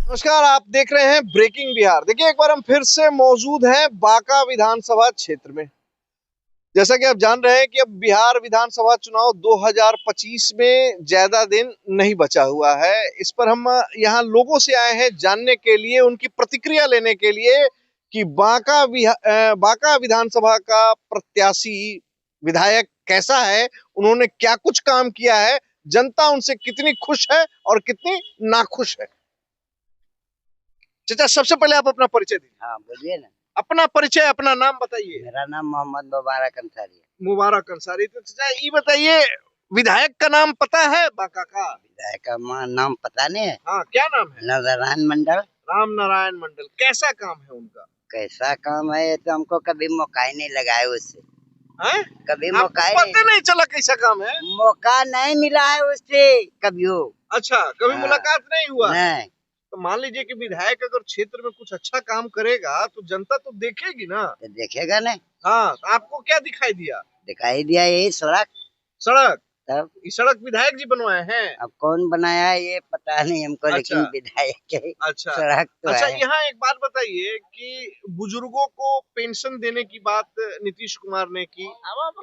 नमस्कार, आप देख रहे हैं ब्रेकिंग बिहार। देखिए, एक बार हम फिर से मौजूद हैं बांका विधानसभा क्षेत्र में। जैसा कि आप जान रहे हैं कि अब बिहार विधानसभा चुनाव 2025 में ज्यादा दिन नहीं बचा हुआ है। इस पर हम यहाँ लोगों से आए हैं जानने के लिए, उनकी प्रतिक्रिया लेने के लिए कि बांका विधानसभा का प्रत्याशी विधायक कैसा है, उन्होंने क्या कुछ काम किया है, जनता उनसे कितनी खुश है और कितनी नाखुश है। चाचा, सबसे पहले आप अपना परिचय दीजिए। हाँ बोलिए ना। अपना परिचय, अपना नाम बताइए। मेरा नाम मोहम्मद मुबारक अंसारी है। मुबारक अंसारी। तो चाचा ये बताइए, विधायक का नाम पता है बांका का? विधायक का नाम पता नहीं है। हाँ, क्या नाम है? नारायण मंडल। राम नारायण मंडल। कैसा काम है उनका? कैसा काम है ये तो हमको कभी मौका ही नहीं लगा है उससे। हैं? कभी आपको मौका ही पता नहीं चला कैसा काम है? मौका नहीं मिला है उससे कभी हो। अच्छा, कभी हाँ। मुलाकात नहीं हुआ? नहीं। तो मान लीजिए कि विधायक अगर क्षेत्र में कुछ अच्छा काम करेगा तो जनता तो देखेगी ना। तो देखेगा नहीं। हाँ, तो आपको क्या दिखाई दिया? दिखाई दिया यही सड़क। सड़क? तब ये सड़क विधायक जी बनवाए हैं? अब कौन बनाया है ये पता नहीं हमको। अच्छा। लेकिन विधायक है। अच्छा। सड़क तो अच्छा, है। यहाँ एक बात बताइए कि बुजुर्गों को पेंशन देने की बात नीतीश कुमार ने की,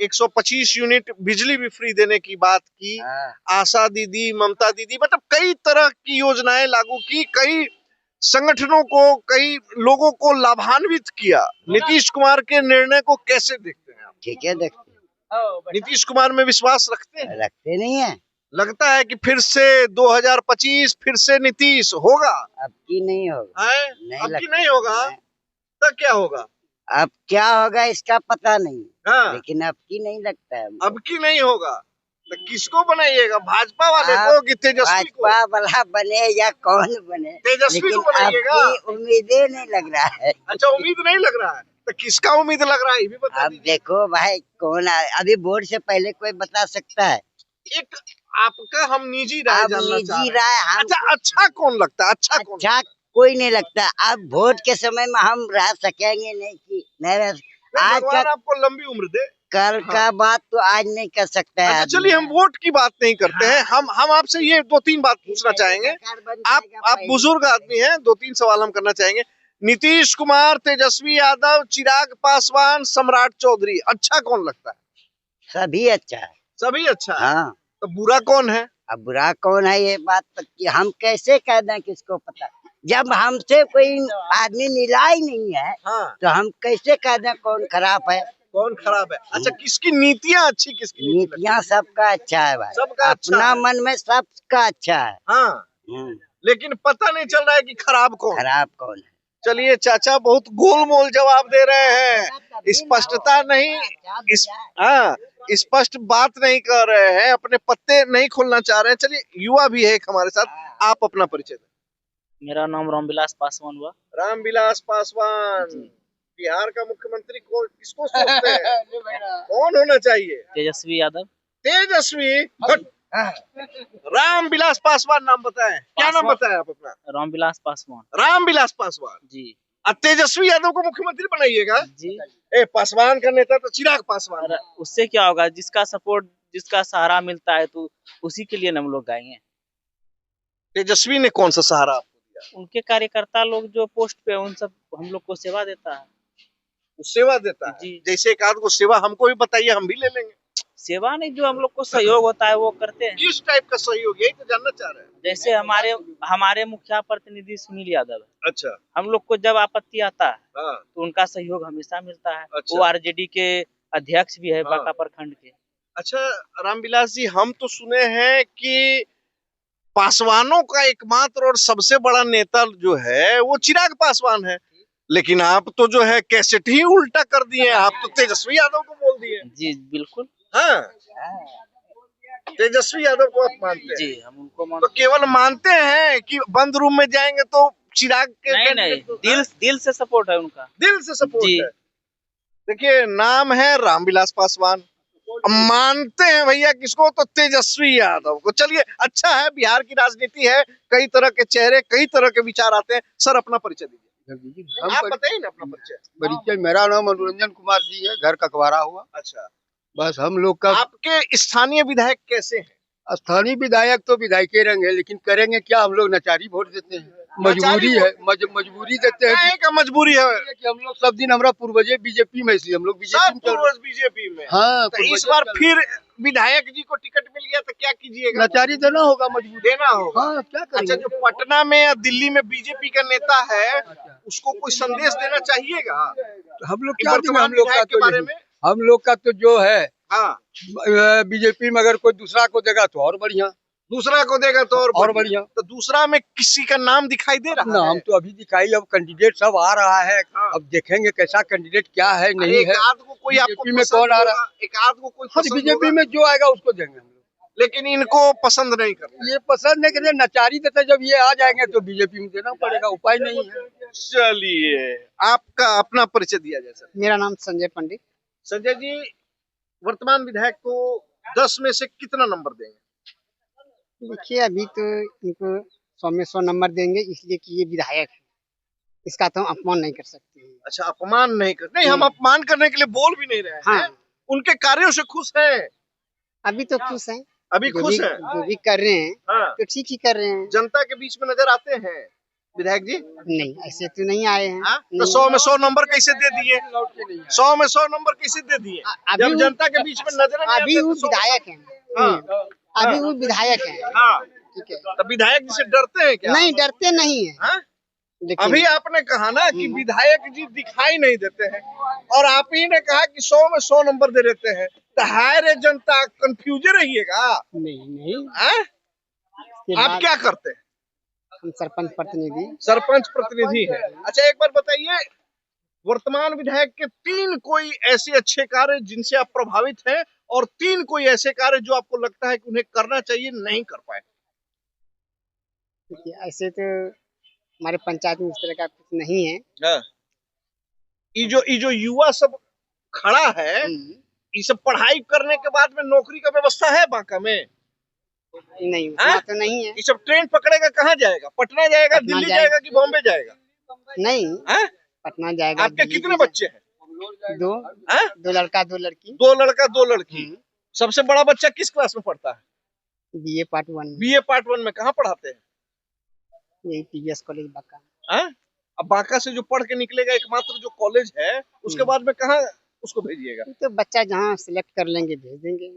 125 यूनिट बिजली भी फ्री देने की बात की, हाँ। आशा दीदी, ममता दीदी, मतलब कई तरह की योजनाएं लागू की, कई संगठनों को, कई लोगों को लाभान्वित किया। नीतीश कुमार के निर्णय को कैसे देखते हैं आप? ठीक है देखते नीतीश कुमार में विश्वास रखते हैं? रखते नहीं है। लगता है कि फिर से 2025 फिर से नीतीश होगा? अब की नहीं होगा। है? नहीं अब की लगता। नहीं होगा? तब क्या होगा? अब क्या होगा इसका पता नहीं। हाँ। लेकिन अब की नहीं लगता है हमको। अब की नहीं होगा तो किसको बनाइएगा? भाजपा वाले आप को कि तेजस्वी को? भाजपा वाला बने या कौन बने। तेजस्वी लेकिन को बनाइएगा? आपकी उम्मीदें नहीं लग रहा है। अच्छा, उम्मीद नहीं लग रहा है तो किसका उम्मीद लग रहा है ये भी बता अब दीजिए। देखो भाई कौन अभी वोट से पहले कोई बता सकता है। एक आपका हम निजी राय अब जानना चाह निजी रहे हैं। राय अच्छा कौन लगता है? अच्छा कौन? अच्छा कोई नहीं लगता। अब वोट के समय में हम रह सकेंगे नहीं कि नहीं रह। आज का भगवान आपको लंबी उम्र दे। कल हाँ। का बात तो आज नहीं कर सकता है अच्छा, आदमी। चलिए हम वोट की बात नहीं करते हैं। हम आपसे ये 2-3 बात पूछना चाहेंगे। आप बुजुर्ग आदमी हैं, 2-3 सवाल हम करना चाहेंगे। नीतीश कुमार, तेजस्वी यादव, चिराग पासवान, सम्राट चौधरी, अच्छा कौन लगता है? सभी अच्छा है। सभी अच्छा है। हाँ। तो बुरा कौन है? अब बुरा कौन है ये बात कि हम कैसे कह दें किसको पता। जब हमसे कोई आदमी मिला ही नहीं है। हाँ। तो हम कैसे कह दें कौन खराब है कौन खराब है? अच्छा, किसकी नीतियाँ अच्छी, किसकी नीतियाँ सबका अच्छा है भाई। सबका अच्छा अपना है। मन में सबका अच्छा है। हाँ, लेकिन पता नहीं चल रहा है कि खराब कौन। खराब कौन है। चलिए चाचा बहुत गोलमोल जवाब दे रहे हैं, स्पष्टता नहीं, हाँ, स्पष्ट बात नहीं कर रहे हैं, अपने पत्ते नहीं खोलना चाह रहे हैं। चलिए, युवा भी है एक हमारे साथ, आप अपना परिचय दें। मेरा नाम रामविलास पासवान हुआ। रामविलास पासवान। बिहार का मुख्यमंत्री को किसको सोचते हैं? कौन होना चाहिए? तेजस्वी यादव। तेजस्वी? रामविलास पासवान नाम बताएं। क्या नाम बताएं आप अपना? रामविलास पासवान। रामविलास पासवान जी। तेजस्वी यादव को मुख्यमंत्री बनाइएगा जी। पासवान का नेता तो चिराग पासवान है। उससे क्या होगा? जिसका सपोर्ट, जिसका सहारा मिलता है तो उसी के लिए हम लोग गाएंगे। तेजस्वी ने कौन सा सहारा आपको दिया? उनके कार्यकर्ता लोग जो पोस्ट पे, उन सब हम लोग को सेवा देता है। वो सेवा देता है जी। जैसे एक आध को सेवा हमको भी बताइए, हम भी ले लेंगे। सेवा नहीं, जो हम लोग को सहयोग होता है वो करते हैं। किस टाइप का सहयोग, यही तो जानना चाह रहे हैं। जैसे हमारे मुखिया प्रतिनिधि सुनील यादव है। अच्छा। हम लोग को जब आपत्ति आता है हाँ। तो उनका सहयोग हमेशा मिलता है। अच्छा। वो आरजेडी के अध्यक्ष भी है। हाँ। बांका प्रखंड के। अच्छा रामविलास जी, हम तो सुने हैं कि पासवानों का एकमात्र और सबसे बड़ा नेता जो है वो चिराग पासवान है, लेकिन आप तो जो है कैसेट ही उल्टा कर दिए, आप तो तेजस्वी यादव को बोल दिए। जी बिल्कुल। हाँ, तेजस्वी यादव को आप मानते हैं? जी, हम उनको तो केवल मानते हैं कि बंद रूम में जाएंगे तो चिराग के नहीं, दिल से सपोर्ट है उनका। दिल से सपोर्ट जी। है। देखिए, नाम है रामविलास पासवान, मानते हैं भैया किसको? तो तेजस्वी यादव को। चलिए, अच्छा है, बिहार की राजनीति है, कई तरह के चेहरे, कई तरह के विचार आते हैं। सर अपना परिचय दीजिए। आप बताइए ना अपना परिचय। परिचय मेरा नाम मनोरंजन कुमार जी है, घर ककवारा हुआ। अच्छा, बस हम लोग का आपके स्थानीय विधायक कैसे हैं? स्थानीय विधायक तो विधायक रंग है, लेकिन करेंगे क्या, हम लोग नचारी वोट देते हैं। मजबूरी है, मजबूरी देते हैं काहे का मजबूरी है कि हम लोग सब दिन हमारा पूर्वजे बीजेपी में, इसलिए हम लोग बीजेपी में चल रहे हैं। बीजेपी में। हाँ, तो इस बार फिर विधायक जी को टिकट मिल गया तो क्या कीजिएगा? लाचारी देना होगा, मजबूरी देना होगा। हाँ, क्या अच्छा, करेंगे? जो पटना में या दिल्ली में बीजेपी का नेता है उसको कोई संदेश देना चाहिएगा हम लोग कि क्या देंगे? वर्तमान हम लोग का विधायक के तो बारे यही- में? हम लोग का तो जो है हाँ, बीजेपी में अगर कोई दूसरा को देगा तो और बढ़िया, दूसरा को देगा तो और बढ़िया। तो दूसरा में किसी का नाम दिखाई दे रहा नाम है? तो अभी दिखाई, अब कैंडिडेट सब आ रहा है। हाँ। अब देखेंगे कैसा कैंडिडेट क्या है, अरे नहीं एक है। आध को कोई आपको बीजेपी में पसंद कौन आ रहा? होगा, एक आध को कोई हाँ, पसंद बीजेपी होगा, में जो आएगा उसको देंगे हम लोग। लेकिन इनको पसंद नहीं करते। ये पसंद नहीं करते, नचारी देते, जब ये आ जाएंगे तो बीजेपी में देना पड़ेगा, उपाय नहीं है। चलिए, आपका अपना परिचय दिया जाए सर। मेरा नाम संजय पंडित। संजय जी, वर्तमान विधायक को 10 में से कितना नंबर देंगे? देखिए, अभी तो इनको 100 में 100 नंबर देंगे, इसलिए कि ये विधायक है, इसका तो हम अपमान नहीं कर सकते हैं। अच्छा, अपमान नहीं कर, नहीं हम अपमान करने के लिए बोल भी नहीं रहे हैं। हाँ, उनके कार्यों से खुश हैं? अभी तो खुश हैं, अभी खुश हैं? जो भी कर रहे हैं हाँ। तो ठीक ही कर रहे हैं। जनता के बीच में नजर आते हैं विधायक जी? नहीं, ऐसे तो नहीं आए हैं। हाँ? तो नहीं। 100 में 100 नंबर कैसे दे दिए? 100 में 100 नंबर कैसे दे दिए? अभी जब वो- जनता के बीच में नजर नहीं अभी आते वो तो 100 विधायक है। हाँ। अभी वो विधायक है। हाँ, ठीक है, तो विधायक जी से डरते हैं क्या? नहीं डरते नहीं है। हाँ? देखिए, अभी आपने कहा ना कि विधायक जी दिखाई नहीं देते हैं और आप ही ने कहा कि 100 में 100 नंबर दे देते हैं, तो हाय रे जनता, कंफ्यूज रहिएगा। नहीं हाँ? इसके आप बाद क्या करते हैं? हम सरपंच प्रतिनिधि। सरपंच प्रतिनिधि है। अच्छा, एक बार बताइए, वर्तमान विधायक के 3 कोई ऐसे अच्छे कार्य जिनसे आप प्रभावित हैं और 3 कोई ऐसे कार्य जो आपको लगता है कि उन्हें करना चाहिए, नहीं कर पाए। देखिए, ऐसे तो हमारे पंचायत में उस तरह का कुछ नहीं है। हाँ। ये जो युवा सब खड़ा है, ये सब पढ़ाई करने के बाद में नौकरी का व्यवस्था है बांका में? नहीं, हाँ? उतना तो नहीं है। ये सब ट्रेन पकड़ेगा, कहाँ जाएगा? पटना जाएगा, पटना दिल्ली जाएगा। जाएगा कि बॉम्बे जाएगा? नहीं, हाँ? पटना जाएगा। आपके दिल्ली कितने बच्चे हैं? दो हाँ? 2 लड़का 2 लड़की। 2 लड़का 2 लड़की। सबसे बड़ा बच्चा किस क्लास में पढ़ता है? बीए पार्ट 1 बीए पार्ट 1 में। कहाँ पढ़ाते हैं? यही पीवीएस कॉलेज बांका। हाँ? अब बांका से जो पढ़ के निकलेगा, एकमात्र जो कॉलेज है, उसके बाद में कहाँ उसको भेजिएगा? तो बच्चा जहाँ सिलेक्ट कर लेंगे भेज देंगे।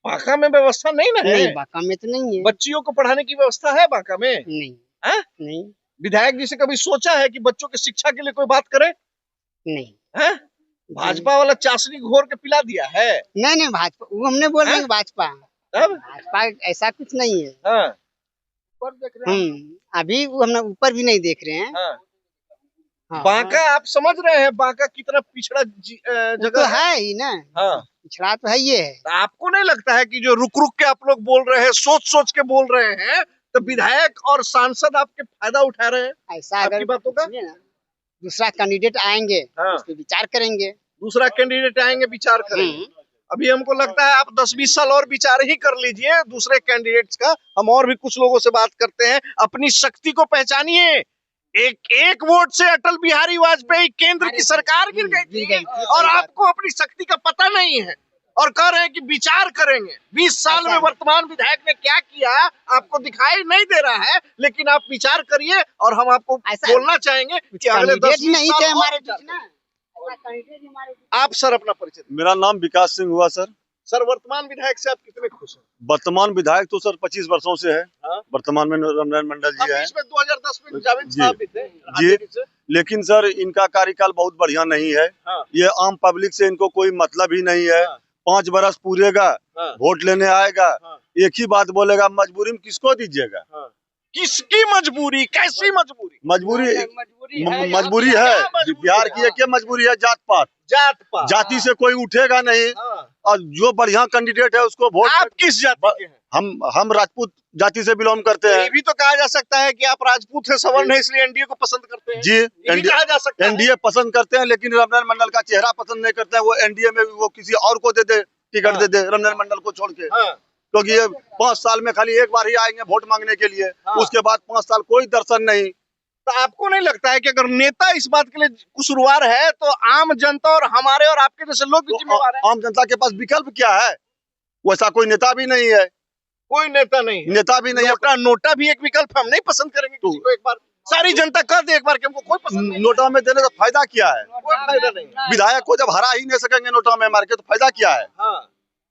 बांका में व्यवस्था नहीं ना है? नहीं, बांका में तो नहीं है। बच्चियों को पढ़ाने की व्यवस्था है बांका में? नहीं। हाँ? नहीं। विधायक जी से कभी सोचा है कि बच्चों की शिक्षा के लिए कोई बात करे? नहीं। हाँ? भाजपा वाला चाशनी घोर के पिला दिया है। नहीं भाजपा, वो हमने बोल रहे हैं भाजपा। तब भाजपा ऐसा कुछ नहीं है। हाँ, ऊपर देख रहे हैं। अभी वो हम ऊपर भी नहीं देख रहे हैं। हाँ। हाँ, बांका आप समझ रहे हैं, बांका कितना पिछड़ा वो जगह तो है। है ही ना, हाँ। पिछड़ा तो है ये है। तो आपको नहीं लगता है कि जो रुक रुक के आप लोग बोल रहे हैं, सोच सोच के बोल रहे हैं, तो विधायक और सांसद आपके फायदा उठा रहे हैं? ऐसा आपकी अगर बातों का? सुनिए ना, दूसरा कैंडिडेट आएंगे हाँ। उस पर विचार करेंगे। दूसरा कैंडिडेट आएंगे, विचार करेंगे। अभी हमको लगता है आप 10-20 साल और विचार ही कर लीजिए दूसरे कैंडिडेट्स का। हम और भी कुछ लोगों से बात करते हैं। अपनी शक्ति को पहचानिए। एक वोट से अटल बिहारी वाजपेयी केंद्र की सरकार गिर गई थी और आपको अपनी शक्ति का पता नहीं है और कह रहे हैं कि विचार करेंगे। 20 साल में वर्तमान विधायक ने क्या किया आपको दिखाई नहीं दे रहा है, लेकिन आप विचार करिए और हम आपको बोलना चाहेंगे कि अगले 10 नहीं थे हमारे बीच ना। आप सर अपना परिचय। मेरा नाम विकास सिंह हुआ सर। सर, वर्तमान विधायक से आप कितने खुश हैं? वर्तमान विधायक तो सर 25 वर्षों से है। हाँ? वर्तमान में रामनारायण मंडल जी है। बीच में 2010 में जावेद जी। साहब भी थे जी। आरजेडी से। लेकिन सर इनका कार्यकाल बहुत बढ़िया नहीं है। हाँ। ये आम पब्लिक से इनको कोई मतलब ही नहीं है। हाँ। 5 बरस पूरेगा, हाँ। वोट लेने आएगा, हाँ। एक ही बात बोलेगा, मजबूरी में किसको दीजिएगा? हाँ। किसकी मजबूरी? कैसी मजबूरी? मजबूरी मजबूरी है। बिहार की एक मजबूरी है, जात पात। जात पात। जाति से कोई उठेगा नहीं। हाँ। और जो बढ़िया कैंडिडेट है उसको वोट। आप किस जाति के हैं? हम राजपूत जाति से बिलोंग करते हैं। ये भी तो कहा जा सकता है कि आप राजपूत है, सवर्ण है, इसलिए एनडीए को पसंद करते हैं। जी, ये भी कहा जा सकता है। एनडीए पसंद करते हैं, लेकिन रामनारायण मंडल का चेहरा पसंद नहीं करते हैं। वो एनडीए में वो किसी और को दे दे, टिकट हाँ। दे दे रामनारायण मंडल को छोड़ के। हाँ। क्योंकि ये 5 साल में खाली एक बार ही आएंगे वोट मांगने के लिए। हाँ। उसके बाद 5 साल कोई दर्शन नहीं। तो आपको नहीं लगता है कि अगर नेता इस बात के लिए कसूरवार है तो आम जनता और हमारे और आपके जैसे लोग भी जिम्मेवार हैं? आम जनता के पास विकल्प क्या है? वैसा कोई नेता भी नहीं है। कोई नेता नहीं है। नेता भी नहीं है। नोटा भी एक विकल्प, हम नहीं पसंद करेंगे किसी को एक बार सारी जनता कर दे एक बार कि हमको कोई पसंद नहीं। नोटा में देने से फायदा क्या है? कोई फायदा नहीं। विधायक को जब हरा ही नहीं सकेंगे नोटा में मार के, तो फायदा क्या है? हाँ।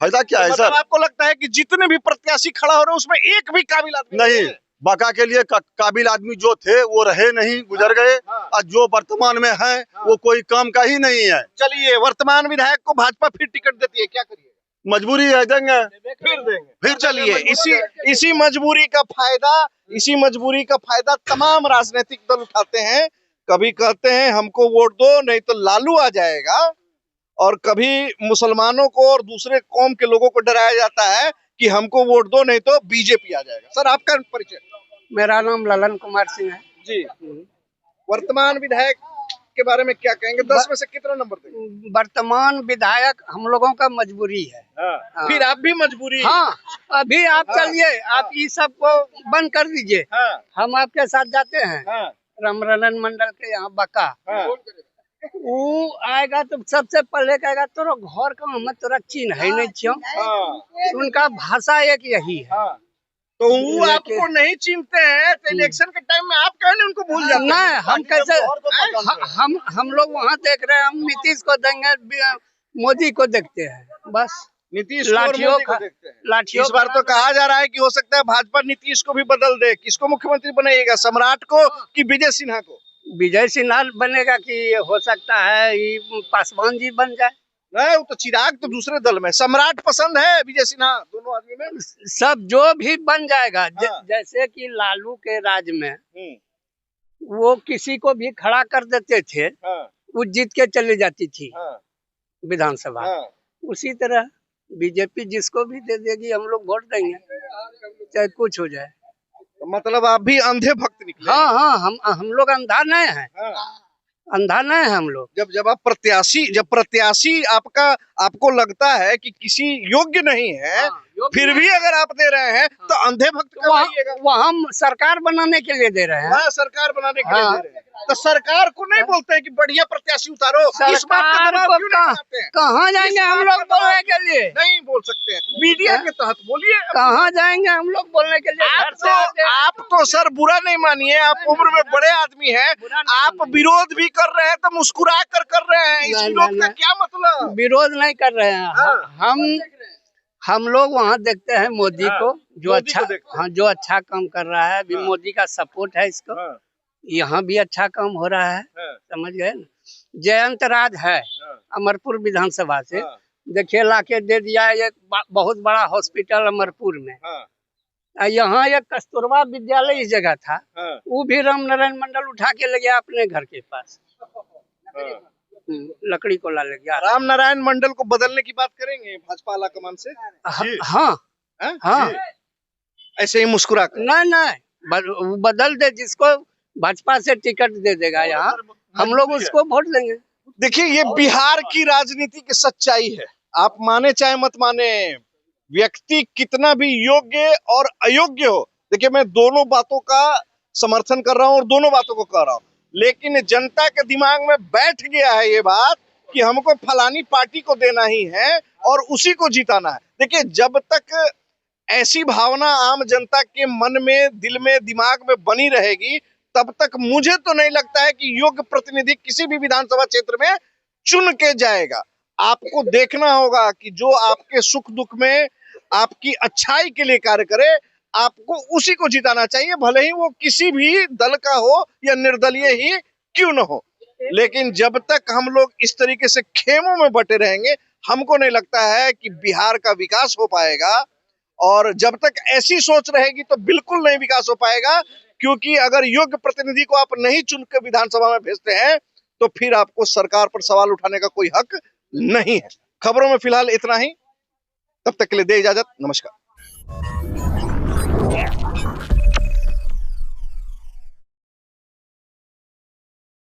फायदा क्या है मतलब सर? आपको लगता है कि जितने भी प्रत्याशी खड़ा हो रहे हैं उसमें एक भी काबिल आदमी नहीं, है? बाका के लिए काबिल आदमी जो थे वो रहे नहीं, गुजर गए। हाँ। और जो वर्तमान में है वो कोई काम का ही नहीं है। चलिए, वर्तमान विधायक को भाजपा फिर टिकट देती है, क्या करिए? मजबूरी है, देंगे। फिर देंगे। फिर चलिए, इसी मजबूरी का फायदा तमाम राजनीतिक दल उठाते हैं। कभी कहते हैं हमको वोट दो नहीं तो लालू आ जाएगा, और कभी मुसलमानों को और दूसरे कौम के लोगों को डराया जाता है कि हमको वोट दो नहीं तो बीजेपी आ जाएगा। सर, आपका परिचय? मेरा नाम ललन कुमार सिंह है जी। वर्तमान विधायक के बारे में क्या कहेंगे? 10 में से कितना नंबर देंगे? वर्तमान विधायक हम लोगों का मजबूरी है। हाँ। फिर आप भी मजबूरी? हाँ, अभी आप चलिए, आप ये सब को बंद कर दीजिए। हाँ। हम आपके साथ जाते हैं हाँ। रामरलन मंडल के यहाँ बका। हाँ। वो आएगा तो सबसे पहले कहेगा तोरा घर का हमें तोरा चिन्ह है नहीं क्यों? हाँ। उनका भाषा एक यही है। हाँ। तो वो आपको नहीं चिंते हैं तो इलेक्शन के टाइम में आप कहने उनको भूल जाते हैं? नहीं, हम कैसे हम लोग वहाँ देख रहे हैं, हम नीतीश को देंगे, मोदी को देखते हैं बस। नीतीश को और मोदी को देखते हैं। लाठियों इस बार तो कहा जा रहा है कि हो सकता है भाजपा नीतीश को भी बदल दे। किसको मुख्यमंत्री बनाएगा, सम्राट को कि विजय सिन्हा को? विजय सिन्हा बनेगा कि हो सकता है ये पासवान जी बन जाए। नहीं, वो तो चिराग तो दूसरे दल में। सम्राट पसंद है, विजय सिन्हा, दोनों आदमी में सब जो भी बन जाएगा। हाँ। जैसे कि लालू के राज में वो किसी को भी खड़ा कर देते थे, हाँ। वो जीत के चली जाती थी हाँ। विधानसभा। हाँ। उसी तरह बीजेपी जिसको भी दे देगी हम लोग वोट देंगे, चाहे कुछ हो जाए। तो मतलब आप भी अंधे भक्त निकले? हाँ हाँ, हम लोग अंधा नहीं है। हाँ। अंधा नहीं है हम लोग। जब आप प्रत्याशी आपको लगता है कि किसी योग्य नहीं है, फिर भी अगर आप दे रहे हैं तो अंधे भक्त कहलाइएगा। वो हम सरकार बनाने के लिए दे रहे हैं। हाँ, सरकार बनाने के लिए दे रहे हैं। तो सरकार को नहीं बोलते हैं कि बढ़िया प्रत्याशी उतारो? इस बात का दबाव क्यों नहीं बनाते हैं? कहाँ जाएंगे हम लोग बोलने के लिए? नहीं बोल सकते हैं, मीडिया के तहत बोलिए। कहाँ जाएंगे हम लोग बोलने के लिए? आप तो सर बुरा नहीं मानिए, आप उम्र में बड़े आदमी हैं, आप विरोध भी कर रहे हैं तो मुस्कुरा कर रहे हैं। इस विरोध का क्या मतलब? विरोध नहीं कर रहे हैं। हम लोग वहाँ देखते हैं मोदी को, जो अच्छा, हाँ, जो अच्छा काम कर रहा है। अभी मोदी का सपोर्ट है इसको। यहाँ भी अच्छा काम हो रहा है, समझ गए ना। जयंत राज है अमरपुर विधानसभा से, देखिए लाके दे दिया एक बहुत बड़ा हॉस्पिटल अमरपुर में। यहाँ एक कस्तूरबा विद्यालय इस जगह था, वो भी रामनारायण मंडल उठा के ले गया अपने घर के पास। लकड़ी को ला ले गया। रामनारायण मंडल को बदलने की बात करेंगे भाजपा आला कमान से? हाँ हाँ, ऐसे ही मुस्कुरा कर? नहीं, बदल दे, जिसको भाजपा से टिकट दे देगा यहाँ, हम लोग उसको वोट देंगे। देखिए, ये बिहार की राजनीति की सच्चाई है। आप माने चाहे मत माने, व्यक्ति कितना भी योग्य और अयोग्य हो, देखिए मैं दोनों बातों का समर्थन कर रहा हूँ और दोनों बातों को कह रहा हूँ, लेकिन जनता के दिमाग में बैठ गया है ये बात कि हमको फलानी पार्टी को देना ही है और उसी को जिताना है। देखिए, जब तक ऐसी भावना आम जनता के मन में, दिल में, दिमाग में बनी रहेगी, तब तक मुझे तो नहीं लगता है कि योग्य प्रतिनिधि किसी भी विधानसभा क्षेत्र में चुन के जाएगा। आपको देखना होगा कि जो आपके सुख दुख में आपकी अच्छाई के लिए कार्य करे, आपको उसी को जिताना चाहिए, भले ही वो किसी भी दल का हो या निर्दलीय ही क्यों न हो। लेकिन जब तक हम लोग इस तरीके से खेमों में बटे रहेंगे, हमको नहीं लगता है कि बिहार का विकास हो पाएगा। और जब तक ऐसी सोच रहेगी तो बिल्कुल नहीं विकास हो पाएगा, क्योंकि अगर योग्य प्रतिनिधि को आप नहीं चुन के विधानसभा में भेजते हैं तो फिर आपको सरकार पर सवाल उठाने का कोई हक नहीं है। खबरों में फिलहाल इतना ही, तब तक के लिए दे इजाजत, नमस्कार।